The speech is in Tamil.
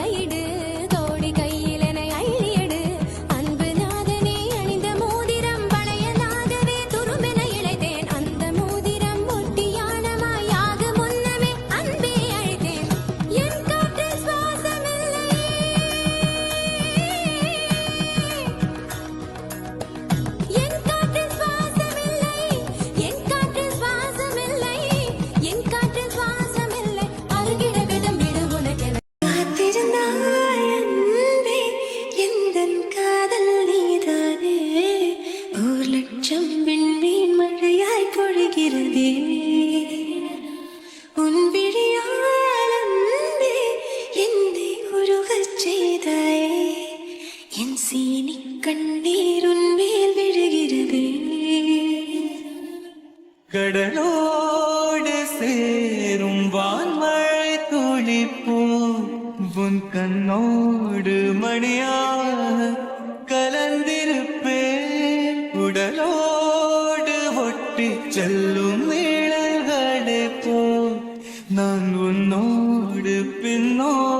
முறையிடு தோடி கையில் என அள்ளியடு அன்பு நாதனே அணிந்த மோதிரம் பழையதாகவே துருமென இழைத்தேன் அந்த மோதிரம் ஒட்டியானமாயாக முன்னமே அன்பே அழைத்தேன் என் காற்றில் சுவாசமில்லை என் காற்றில் சுவாசமில்லை என் காற்றில் சுவாசமில்லை என் காற்றில் சுவாசமில்லை அருகிட விடம் விடு உனக்கென காத்திருந்தாய் அன்பே எந்தன் காதல் நீதானே ஓர் லட்சம் விண்மீன் மழையாய் பொழிகிறதே உன் விழியால் அன்பே என்னை உருகச் செய்தாயே என் சீனி கண்ணீர் உன் மேல் விழுகிறதே கடலோடு சேரும் வான்மழை துளிப்போ உன் கண்ணோடு மணியாக கலந்திருப்பேன் உடலோடு ஒட்டி செல்லும் நிழல்களே போ நான் உன்னோடு பின்னோடு